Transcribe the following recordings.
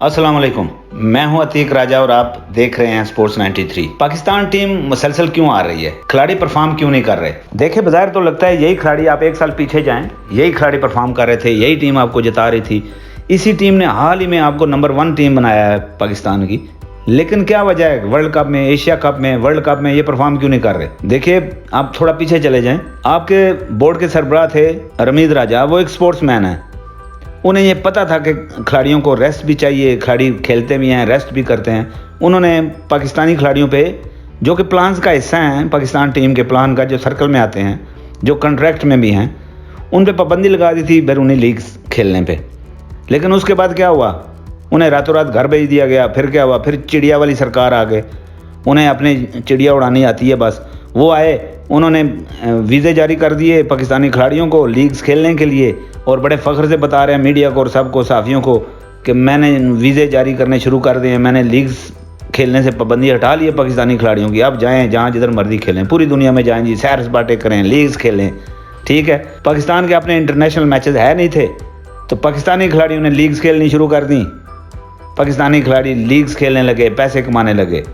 अस्सलाम वालेकुम। मैं हूं अतीक राजा और आप देख रहे हैं स्पोर्ट्स 93। पाकिस्तान टीम मुसलसल क्यों आ रही है, खिलाड़ी परफॉर्म क्यों नहीं कर रहे? देखिए, बाजार तो लगता है यही खिलाड़ी, आप एक साल पीछे जाएं, यही खिलाड़ी परफॉर्म कर रहे थे, यही टीम आपको जिता रही थी। इसी टीम ने हाल ही में आपको नंबर 1 टीम बनाया है पाकिस्तान की। लेकिन क्या वजह है, वर्ल्ड कप में, एशिया कप में, वर्ल्ड कप में ये परफॉर्म क्यों नहीं कर रहे? देखिए, आप थोड़ा पीछे चले जाएं। आपके बोर्ड के सरबराह थे रमीज राजा, वो एक स्पोर्ट्समैन है। उन्हें ये पता था कि खिलाड़ियों को रेस्ट भी चाहिए, खिलाड़ी खेलते भी हैं, रेस्ट भी करते हैं। उन्होंने पाकिस्तानी खिलाड़ियों पे, जो कि प्लान्स का हिस्सा हैं, पाकिस्तान टीम के प्लान का, जो सर्कल में आते हैं, जो कॉन्ट्रैक्ट में भी हैं, उन पे पाबंदी लगा दी थी बैरूनी लीग्स खेलने पे। लेकिन उसके बाद क्या हुआ, उन्हें रातों रात घर भेज दिया गया। फिर क्या हुआ, फिर चिड़िया वाली सरकार आ गए, उन्हें अपनी चिड़िया उड़ानी आती है बस। वो आए, उन्होंने वीज़े जारी कर दिए पाकिस्तानी खिलाड़ियों को लीग्स खेलने के लिए, और बड़े फ़ख्र से बता रहे हैं मीडिया को और सबको, सहाफ़ियों को, कि मैंने वीज़े जारी करने शुरू कर दिए, मैंने लीग्स खेलने से पाबंदी हटा ली है पाकिस्तानी खिलाड़ियों की। अब जाएँ जहाँ जिधर मर्जी खेलें, पूरी दुनिया में जाएँ जी, सैर सपाटे करें, लीग्स खेलें। ठीक है, पाकिस्तान के अपने इंटरनेशनल मैचेस है नहीं थे, तो पाकिस्तानी खिलाड़ियों ने लीग्स खेलनी शुरू कर दी। पाकिस्तानी खिलाड़ी लीग्स खेलने लगे, पैसे कमाने लगे।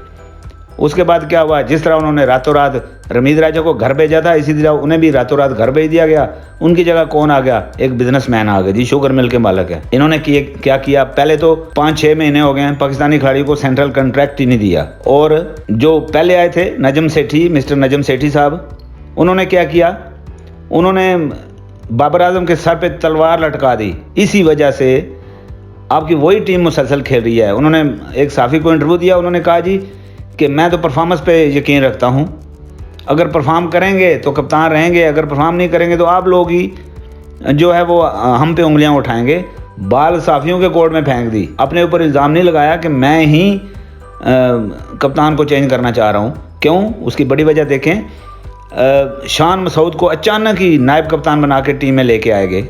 उसके बाद क्या हुआ, जिस तरह उन्होंने रातों रात रमीज राजा को घर भेजा था, इसी तरह उन्हें भी रातों रात घर भेज दिया गया। उनकी जगह कौन आ गया? एक बिजनेसमैन आ गया जी, शुगर मिल के मालिक है। इन्होंने क्या किया, पहले तो 5-6 महीने हो गए हैं पाकिस्तानी खिलाड़ी को सेंट्रल कॉन्ट्रैक्ट ही नहीं दिया। और जो पहले आए थे नजम सेठी, मिस्टर नजम सेठी साहब, उन्होंने क्या किया, उन्होंने बाबर आजम के सर पे तलवार लटका दी। इसी वजह से आपकी वही टीम मुसलसल खेल रही है। उन्होंने एक साफ़ी को इंटरव्यू दिया, उन्होंने कहा जी कि मैं तो परफॉर्मेंस पे यकीन रखता हूँ, अगर परफॉर्म करेंगे तो कप्तान रहेंगे, अगर परफॉर्म नहीं करेंगे तो आप लोग ही जो है वो हम पे उंगलियां उठाएंगे। बाल साफ़ियों के कोर्ट में फेंक दी, अपने ऊपर इल्ज़ाम नहीं लगाया कि मैं ही कप्तान को चेंज करना चाह रहा हूँ। क्यों? उसकी बड़ी वजह देखें, शान मसूद को अचानक ही नायब कप्तान बना के टीम में लेके आए गए।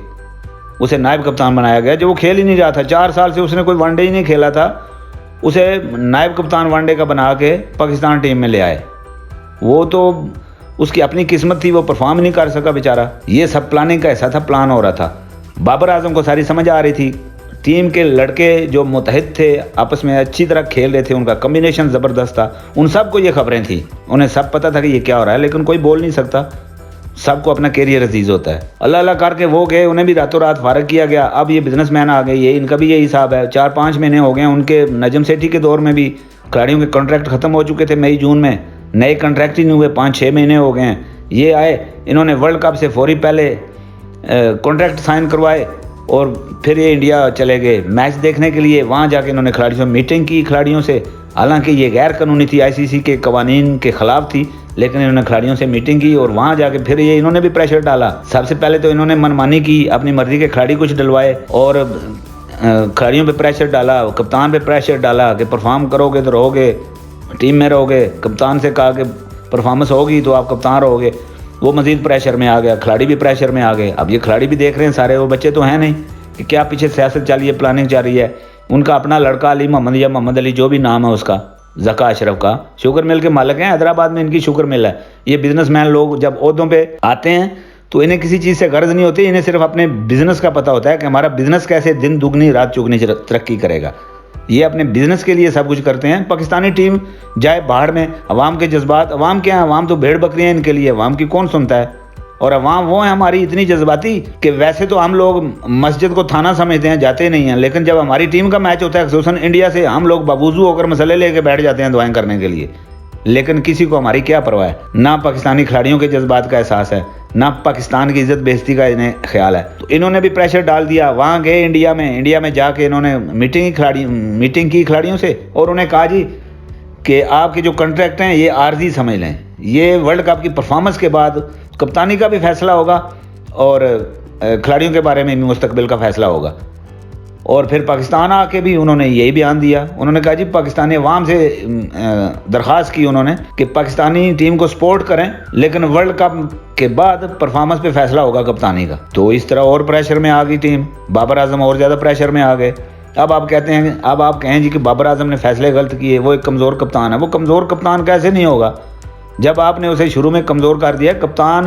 उसे नायब कप्तान बनाया गया, जो वो खेल ही नहीं रहा था। 4 साल से उसने कोई वनडे ही नहीं खेला था, उसे नायब कप्तान वनडे का बना के पाकिस्तान टीम में ले आए। वो तो उसकी अपनी किस्मत थी, वो परफॉर्म नहीं कर सका बेचारा। ये सब प्लानिंग का ऐसा था, प्लान हो रहा था। बाबर आजम को सारी समझ आ रही थी, टीम के लड़के जो मुतहद थे, आपस में अच्छी तरह खेल रहे थे, उनका कम्बिनेशन ज़बरदस्त था। उन सबको ये खबरें थी, उन्हें सब पता था कि ये क्या हो रहा है, लेकिन कोई बोल नहीं सकता। सबको अपना कैरियर अजीज़ होता है। अल्लाह अल्लाह करके वो गए, उन्हें भी रातों रात फारग किया गया। अब ये बिजनेसमैन आ गए, ये इनका भी यही हिसाब है। 4-5 महीने हो गए उनके, नजम सेठी के दौर में भी खिलाड़ियों के कॉन्ट्रैक्ट ख़त्म हो चुके थे मई जून में, नए कॉन्ट्रैक्ट ही नहीं हुए। 5-6 महीने हो गए हैं। ये आए, इन्होंने वर्ल्ड कप से फौरी पहले कॉन्ट्रैक्ट साइन करवाए और फिर ये इंडिया चले गए मैच देखने के लिए। वहाँ जाके इन्होंने खिलाड़ियों से मीटिंग की, खिलाड़ियों से, हालांकि ये गैर कानूनी थी, ICC के कवानीन के ख़िलाफ़ थी, लेकिन इन्होंने खिलाड़ियों से मीटिंग की और वहाँ जाके फिर ये इन्होंने भी प्रेशर डाला। सबसे पहले तो इन्होंने मनमानी की, अपनी मर्ज़ी के खिलाड़ी कुछ डलवाए और खिलाड़ियों पे प्रेशर डाला, कप्तान पे प्रेशर डाला कि परफॉर्म करोगे तो रहोगे, टीम में रहोगे। कप्तान से कहा कि परफॉर्मेंस होगी तो आप कप्तान रहोगे। वो मज़ीद प्रेशर में आ गया, खिलाड़ी भी प्रेशर में आ गए। अब ये खिलाड़ी भी देख रहे हैं सारे, वो बच्चे तो हैं नहीं कि क्या पीछे सियासत चल रही है, प्लानिंग चल रही है। उनका अपना लड़का अली मोहम्मद या मोहम्मद अली, जो भी नाम है उसका, ज़का अशरफ का, शुगर मिल के मालिक हैं। हैदराबाद में इनकी शुगर मिल है। ये बिजनेसमैन लोग जब ओहदों पे आते हैं तो इन्हें किसी चीज़ से गर्ज नहीं होती, इन्हें सिर्फ अपने बिजनेस का पता होता है कि हमारा बिजनेस कैसे दिन दुगनी रात चौगुनी तरक्की करेगा। ये अपने बिजनेस के लिए सब कुछ करते हैं। पाकिस्तानी टीम जाए बाहर में, अवाम के जज्बात, अवाम क्या है, अवाम तो भेड़ बकरियाँ इनके लिए, अवाम की कौन सुनता है। और अवाम वो है हमारी इतनी जज्बाती कि वैसे तो हम लोग मस्जिद को थाना समझते हैं, जाते नहीं हैं, लेकिन जब हमारी टीम का मैच होता है खुसूसन इंडिया से, हम लोग बावजू होकर मसले लेके बैठ जाते हैं दुआएं करने के लिए। लेकिन किसी को हमारी क्या परवाह है, ना पाकिस्तानी खिलाड़ियों के जज्बात का एहसास है, ना पाकिस्तान की इज्जत बेइज्जती का इन्हें ख्याल है। तो इन्होंने भी प्रेशर डाल दिया। वहाँ गए इंडिया में जाके इन्होंने मीटिंग की खिलाड़ियों से और उन्हें कहा जी कि आपके जो कॉन्ट्रैक्ट हैं ये आर्जी समझ लें, ये वर्ल्ड कप की परफॉर्मेंस के बाद कप्तानी का भी फैसला होगा और खिलाड़ियों के बारे में भी मुस्तकबिल का फैसला होगा। और फिर पाकिस्तान आके भी उन्होंने यही बयान दिया। उन्होंने कहा जी पाकिस्तानी अवाम से दरख्वास्त की उन्होंने कि पाकिस्तानी टीम को सपोर्ट करें, लेकिन वर्ल्ड कप के बाद परफॉर्मेंस पे फैसला होगा कप्तानी का। तो इस तरह और प्रेशर में आ गई टीम, बाबर आजम और ज़्यादा प्रेशर में आ गए। अब आप कहें जी कि बाबर आजम ने फैसले गलत किए, वो एक कमज़ोर कप्तान है। वो कमज़ोर कप्तान कैसे नहीं होगा जब आपने उसे शुरू में कमज़ोर कर दिया? कप्तान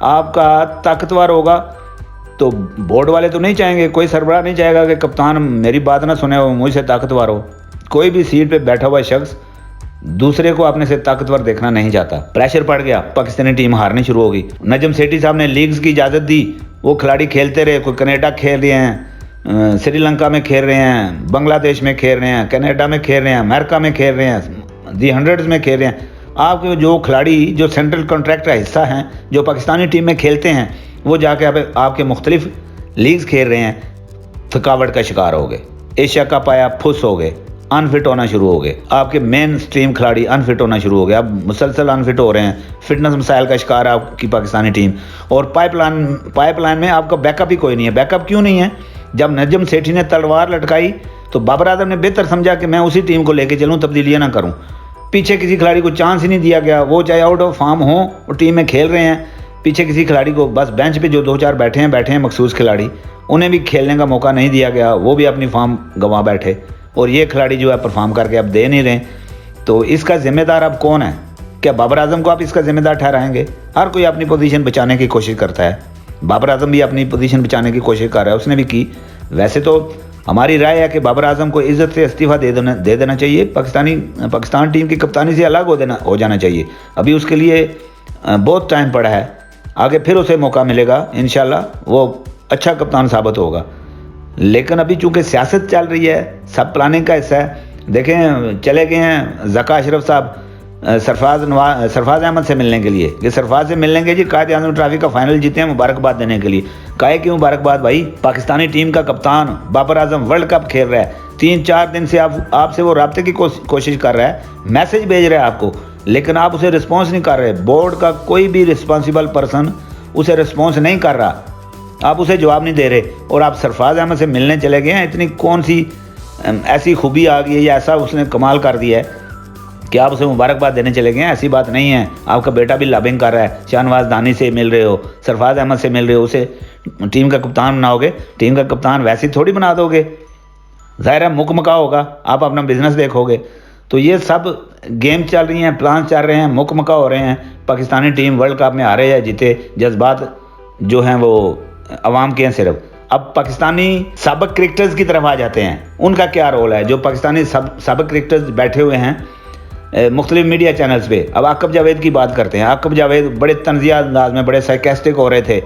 आपका ताकतवर होगा तो बोर्ड वाले तो नहीं चाहेंगे, कोई सरबराह नहीं चाहेगा कि कप्तान मेरी बात ना सुने, वो मुझसे ताकतवर हो। कोई भी सीट पे बैठा हुआ शख्स दूसरे को अपने से ताकतवर देखना नहीं चाहता। प्रेशर पड़ गया, पाकिस्तानी टीम हारनी शुरू होगी। नजम सेठी साहब ने लीग्स की इजाज़त दी, वो खिलाड़ी खेलते रहे। कोई कनाडा खेल रहे हैं, श्रीलंका में खेल रहे हैं, बांग्लादेश में खेल रहे हैं, कनाडा में खेल रहे हैं, अमेरिका में खेल रहे हैं, दी हंड्रेड्स में खेल रहे हैं। आपके जो खिलाड़ी जो सेंट्रल कॉन्ट्रैक्ट का हिस्सा हैं, जो पाकिस्तानी टीम में खेलते हैं, वो जाके आपके मुख्तलिफ लीग्स खेल रहे हैं, थकावट का शिकार हो गए। एशिया कप आया, फुस हो गए, अनफिट होना शुरू हो गए। आपके मेन स्ट्रीम खिलाड़ी अनफिट होना शुरू हो गए, अब मुसलसल अनफिट हो रहे हैं। फिटनेस मसाइल का शिकार है आपकी पाकिस्तानी टीम। और पाइपलाइन में आपका बैकअप ही कोई नहीं है। बैकअप क्यों नहीं है? जब नजम सेठी ने तलवार लटकाई तो बाबर आजम ने बेहतर समझा कि मैं उसी टीम को लेके चलूँ, तब्दीलियाँ ना करूँ। पीछे किसी खिलाड़ी को चांस ही नहीं दिया गया, वो चाहे आउट ऑफ फॉर्म हो और टीम में खेल रहे हैं। पीछे किसी खिलाड़ी को बस बेंच पे जो 2-4 बैठे हैं मखसूस खिलाड़ी, उन्हें भी खेलने का मौका नहीं दिया गया, वो भी अपनी फॉर्म गंवा बैठे। और ये खिलाड़ी जो है परफॉर्म करके अब दे नहीं रहे। तो इसका जिम्मेदार अब कौन है? क्या बाबर आजम को आप इसका जिम्मेदार ठहराएंगे? हर कोई अपनी पोजीशन बचाने की कोशिश करता है। बाबर आजम भी अपनी पोजीशन बचाने की कोशिश कर रहा है, उसने भी की। वैसे तो हमारी राय है कि बाबर आजम को इज्जत से इस्तीफा दे देना चाहिए। पाकिस्तान टीम की कप्तानी से अलग हो जाना चाहिए। अभी उसके लिए बहुत टाइम पड़ा है, आगे फिर उसे मौका मिलेगा, इंशाल्लाह वो अच्छा कप्तान साबित होगा। लेकिन अभी चूंकि सियासत चल रही है, सब प्लानिंग का हिस्सा है। देखें, चले गए हैं ज़का अशरफ साहब सरफराज अहमद से मिलने के लिए कि सरफराज से मिलेंगे जी, कायद आज़म ट्रॉफी का फाइनल जीते हैं, मुबारकबाद देने के लिए। काहे की मुबारकबाद भाई? पाकिस्तानी टीम का कप्तान बाबर आजम वर्ल्ड कप खेल रहा है, 3-4 दिन से आपसे वो रब्ते की कोशिश कर रहा है, मैसेज भेज रहा है आपको, लेकिन आप उसे रिस्पॉन्स नहीं कर रहे। बोर्ड का कोई भी रिस्पॉन्सिबल पर्सन उसे रिस्पॉन्स नहीं कर रहा, आप उसे जवाब नहीं दे रहे। और आप सरफराज अहमद से मिलने चले गए हैं। इतनी कौन सी ऐसी खूबी आ गई है या ऐसा उसने कमाल कर दिया है कि आप उसे मुबारकबाद देने चले गए हैं? ऐसी बात नहीं है। आपका बेटा भी लॉबिंग कर रहा है, शाहनवाज दानी से मिल रहे हो, सरफराज अहमद से मिल रहे हो, उसे टीम का कप्तान बनाओगे। टीम का कप्तान वैसे ही थोड़ी बना दोगे, ज़ाहिर है मुकमका होगा, आप अपना बिजनेस देखोगे। तो ये सब गेम चल रही हैं, प्लान चल रहे हैं, मुकमका हो रहे हैं। पाकिस्तानी टीम वर्ल्ड कप में हारे या जीते, जज्बात जो हैं वो अवाम के हैं सिर्फ। अब पाकिस्तानी साबिक क्रिकेटर्स की तरफ आ जाते हैं, उनका क्या रोल है? जो पाकिस्तानी साबिक क्रिकेटर्स बैठे हुए हैं मुख्तलिफ मीडिया चैनल्स पे। अब आकब जावेद की बात करते हैं। आकब जावेद बड़े तंजिया अंदाज में, बड़े सार्कास्टिक हो रहे थे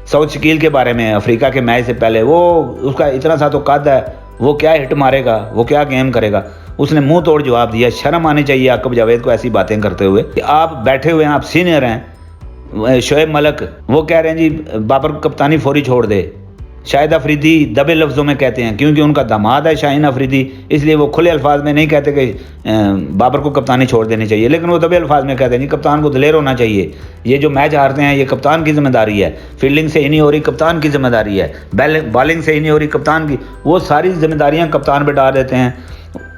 साउथ शकील के बारे में, अफ्रीका के मैच से पहले। वो उसका इतना सा तो कद है, वो क्या हिट मारेगा, वो क्या गेम करेगा। उसने मुंह तोड़ जवाब दिया। शर्म आनी चाहिए आकब जावेद को ऐसी बातें करते हुए। आप बैठे हुए हैं, आप सीनियर हैं। शोएब मलिक वो कह रहे हैं जी बाबर को कप्तानी फौरी छोड़ दे। शाहिद अफरीदी दबे लफ्ज़ों में कहते हैं, क्योंकि उनका दामाद है शाहीन अफरीदी, इसलिए वो खुले अल्फाज में नहीं कहते कि बाबर को कप्तानी छोड़ देनी चाहिए, लेकिन वो दबे अल्फाज में कहते हैं जी कप्तान को दिलेर होना चाहिए। ये जो मैच हारते हैं ये कप्तान की जिम्मेदारी है, फील्डिंग से ही नहीं हो रही कप्तान की जिम्मेदारी है, बॉलिंग से ही नहीं हो रही कप्तान की। वो सारी जिम्मेदारियाँ कप्तान पर डाल देते हैं।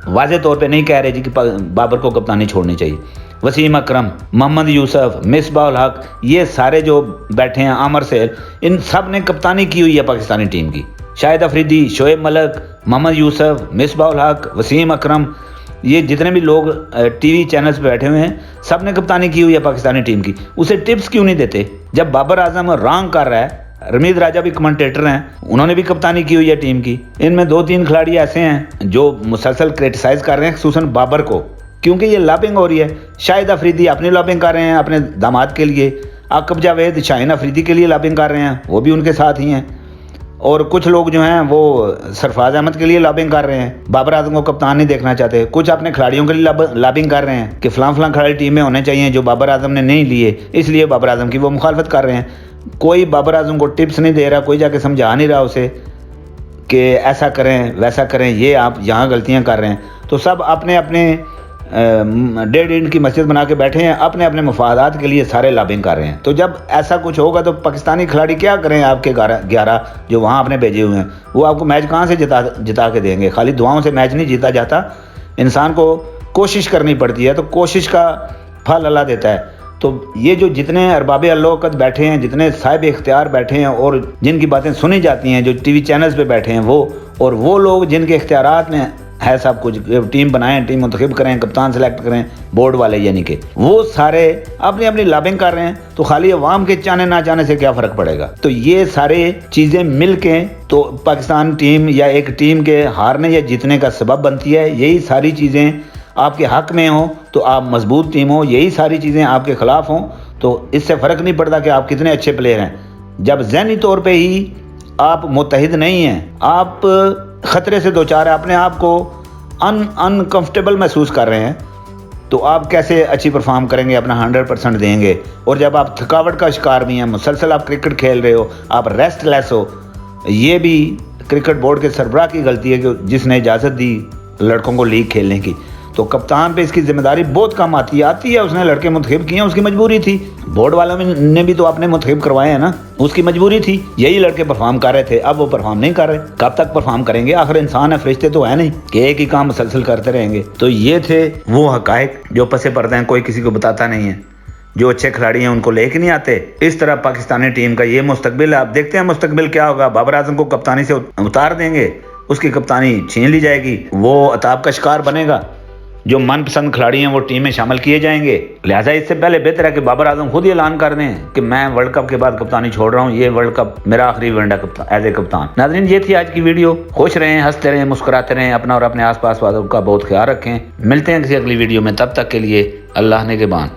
वाज़े तौर पर नहीं कह रहे जी कि बाबर को कप्तानी छोड़नी चाहिए। वसीम अकरम, मोहम्मद यूसुफ, मिसबाह उल हक, ये सारे जो बैठे हैं, आमर सेल, इन सब ने कप्तानी की हुई है पाकिस्तानी टीम की। शाहिद अफरीदी, शोएब मलिक, मोहम्मद यूसुफ, मिसबाह उल हक, वसीम अकरम, ये जितने भी लोग टीवी चैनल्स पे बैठे हुए हैं, सब ने कप्तानी की हुई है पाकिस्तानी टीम की। उसे टिप्स क्यों नहीं देते? जब बाबर आजम रॉन्ग कर रहा है, रमीद राजा भी कमेंटेटर हैं, उन्होंने भी कप्तानी की हुई है टीम की। इनमें 2-3 खिलाड़ी ऐसे हैं जो मुसलसल क्रिटिसाइज कर रहे हैं खुसूसन बाबर को, क्योंकि ये लॉबिंग हो रही है। शाहिद अफरीदी अपनी लॉबिंग कर रहे हैं अपने दामाद के लिए, आकब जावेद शाहीन अफरीदी के लिए लॉबिंग कर रहे हैं, वो भी उनके साथ ही हैं। और कुछ लोग जो हैं वो सरफराज अहमद के लिए लॉबिंग कर रहे हैं, बाबर आजम को कप्तान नहीं देखना चाहते। कुछ अपने खिलाड़ियों के लिए लॉबिंग कर रहे हैं कि फलां खिलाड़ी टीम में होने चाहिए जो बाबर आजम ने नहीं लिए, इसलिए बाबर आजम की वो मुखालफत कर रहे हैं। कोई बाबर आजम को टिप्स नहीं दे रहा, कोई जाके समझा नहीं रहा उसे कि ऐसा करें वैसा करें, ये आप यहाँ गलतियाँ कर रहे हैं। तो सब अपने अपने डेढ़ इंच की मस्जिद बना के बैठे हैं, अपने अपने मफादात के लिए सारे लॉबिंग कर रहे हैं। तो जब ऐसा कुछ होगा तो पाकिस्तानी खिलाड़ी क्या करें? आपके 11 जो वहाँ आपने भेजे हुए हैं, वो आपको मैच कहाँ से जिता के देंगे? खाली दुआओं से मैच नहीं जीता जाता, इंसान को कोशिश करनी पड़ती है, तो कोशिश का फल अल्लाह देता है। तो ये जो जितने अरबाब अल्लोकत बैठे हैं, जितने साहिब इख्तियार बैठे हैं और जिनकी बातें सुनी जाती हैं, जो टीवी चैनल्स पे बैठे हैं वो, और वो लोग जिनके इख्तियारात में है सब कुछ, टीम बनाएं, टीम मुंतखब करें, कप्तान सेलेक्ट करें, बोर्ड वाले, यानी कि वो सारे अपनी अपनी लॉबिंग कर रहे हैं, तो खाली अवाम के चाहने ना चाहने से क्या फ़र्क पड़ेगा। तो ये सारे चीज़ें मिल के तो पाकिस्तान टीम या एक टीम के हारने या जीतने का सबब बनती है। यही सारी चीज़ें आपके हक में हो तो आप मजबूत टीम हो, यही सारी चीज़ें आपके ख़िलाफ़ हों तो इससे फ़र्क नहीं पड़ता कि आप कितने अच्छे प्लेयर हैं। जब ज़हनी तौर पे ही आप मुत्तहिद नहीं हैं, आप ख़तरे से दो चार अपने आप को अनकंफर्टेबल महसूस कर रहे हैं, तो आप कैसे अच्छी परफॉर्म करेंगे, अपना 100% देंगे। और जब आप थकावट का शिकार भी हैं, मुसलसल आप क्रिकेट खेल रहे हो, आप रेस्टलेस हो, ये भी क्रिकेट बोर्ड के सरबराह की गलती है कि जिसने इजाज़त दी लड़कों को लीग खेलने की। तो कप्तान पे इसकी जिम्मेदारी बहुत कम आती है, उसने लड़के मुंतखब किए, उसकी मजबूरी थी। बोर्ड वालों ने भी तो अपने मुंतखब करवाए हैं ना, उसकी मजबूरी थी। यही लड़के परफॉर्म कर रहे थे, अब वो परफॉर्म नहीं कर रहे। कब तक परफॉर्म करेंगे? आखिर इंसान है, फरिश्ते तो है नहीं कि एक ही काम मुसलसल करते रहेंगे। तो ये थे वो हकायक जो पसे पर्दे हैं, कोई किसी को बताता नहीं है। जो अच्छे खिलाड़ी हैं उनको लेके नहीं आते। इस तरह पाकिस्तानी टीम का ये मुस्तकबिल है। आप देखते हैं मुस्तकबिल क्या होगा। बाबर आजम को कप्तानी से उतार देंगे, उसकी कप्तानी छीन ली जाएगी, वो अताब का शिकार बनेगा। जो मनपसंद खिलाड़ी हैं वो टीम में शामिल किए जाएंगे। लिहाजा इससे पहले बेहतर है कि बाबर आजम खुद ही ऐलान कर दें कि मैं वर्ल्ड कप के बाद कप्तानी छोड़ रहा हूँ, ये वर्ल्ड कप मेरा आखिरी वनडे एज ए कप्तान। नाज़रीन, ये थी आज की वीडियो। खुश रहें, हंसते रहें, मुस्कुराते रहें, अपना और अपने आसपास वालों का बहुत ख्याल रखें। मिलते हैं किसी अगली वीडियो में, तब तक के लिए अल्लाह ने के बान।